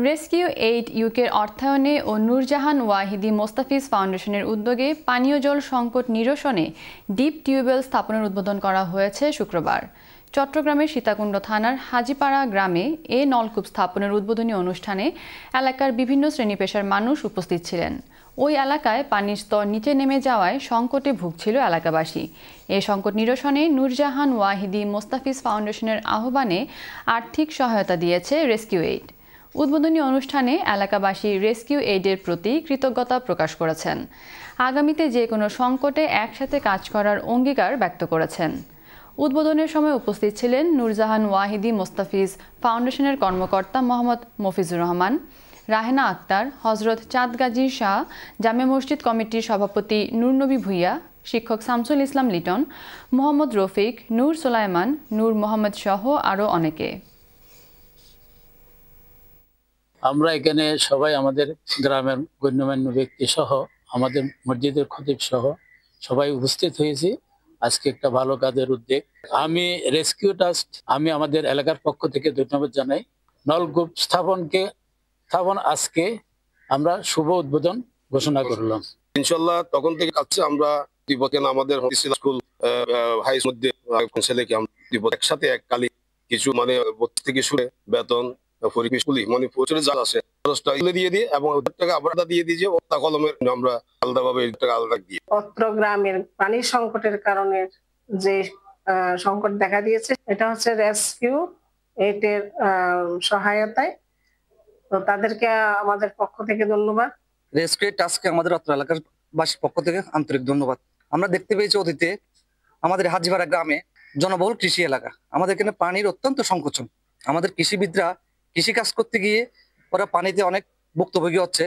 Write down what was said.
Rescue aid ইউকের অর্থায়নে ও নূরজাহান ওয়াহিদি মোস্তাফিজ ফাউন্ডেশনের উদ্যোগে পানীয় জল সংকট নিরসনে ডিপ টিউবওয়েল স্থাপনের উদ্বোধন করা হয়েছে শুক্রবার। চট্টগ্রামের সীতাকুণ্ড থানার হাজীপাড়া গ্রামে এ নলকূপ স্থাপনের উদ্বোধনী অনুষ্ঠানে এলাকার বিভিন্ন শ্রেণী পেশার মানুষ উপস্থিত ছিলেন। ওই এলাকায় পানির স্তর নিচে নেমে যাওয়ায় সংকটে ভুগছিল এলাকাবাসী। এ সংকট নিরসনে নূরজাহান ওয়াহিদি মোস্তাফিজ ফাউন্ডেশনের আহ্বানে আর্থিক সহায়তা দিয়েছে রেস্কিউ এইড। উদ্বোধনী অনুষ্ঠানে এলাকাবাসী রেস্কিউ এইডের প্রতি কৃতজ্ঞতা প্রকাশ করেছেন। আগামীতে যে কোনো সংকটে একসাথে কাজ করার অঙ্গীকার ব্যক্ত করেছেন। উদ্বোধনের সময় উপস্থিত ছিলেন নূরজাহান ওয়াহিদি মোস্তাফিজ ফাউন্ডেশনের কর্মকর্তা মোহাম্মদ মফিজুর রহমান, রাহেনা আক্তার, হজরত চাঁদ গাজী শাহ, জামে মসজিদ কমিটির সভাপতি নূরনবী ভূঁইয়া, শিক্ষক শামসুল ইসলাম লিটন, মোহাম্মদ রফিক, নূর সোলাইমান, নূর মোহাম্মদ সহ আরও অনেকে। আমরা এখানে সবাই আমাদের গ্রামের গণ্যমান্য ব্যক্তি সহ আমাদের মসজিদের খতিব সহ সবাই উপস্থিত হয়েছি আজকে একটা ভালো কাজের উদ্যোগ। আমি রেস্কিউ ট্রাস্ট আমি আমাদের এলাকার পক্ষ থেকে ধন্যবাদ জানাই। নলকূপ স্থাপন আজকে আমরা শুভ উদ্বোধন ঘোষণা করলাম। ইনশাল্লাহ তখন থেকে কাছে আমরা আমাদের স্কুল হাই মধ্যে ছেলেকে একসাথে এককালে কিছু মানে থেকে শুনে বেতন মানে প্রচুর যা আছে দিয়ে দিয়ে এবং টাকা আবার দিয়ে দিয়ে কলমের আমরা আলাদাভাবে আলাদা দিয়ে গ্রামের পানির সংকটের কারণে যে সংকট দেখা দিয়েছে এটা হচ্ছে রেস্কিউ এইডের সহায়তায়। তো তাদেরকে আমাদের পক্ষ থেকে ধন্যবাদ। রেস্কিউ টাস্কে আমাদের অত্র এলাকার বাসীর পক্ষ থেকে আন্তরিক ধন্যবাদ। আমরা দেখতে পেয়েছি অতীতে আমাদের হাজীপাড়া গ্রামে জনবহুল কৃষি এলাকা, আমাদের এখানে পানির অত্যন্ত সংকোচন। আমাদের কৃষিবিদরা কৃষি কাজ করতে গিয়ে ওরা পানিতে অনেক ভুক্তভোগী হচ্ছে।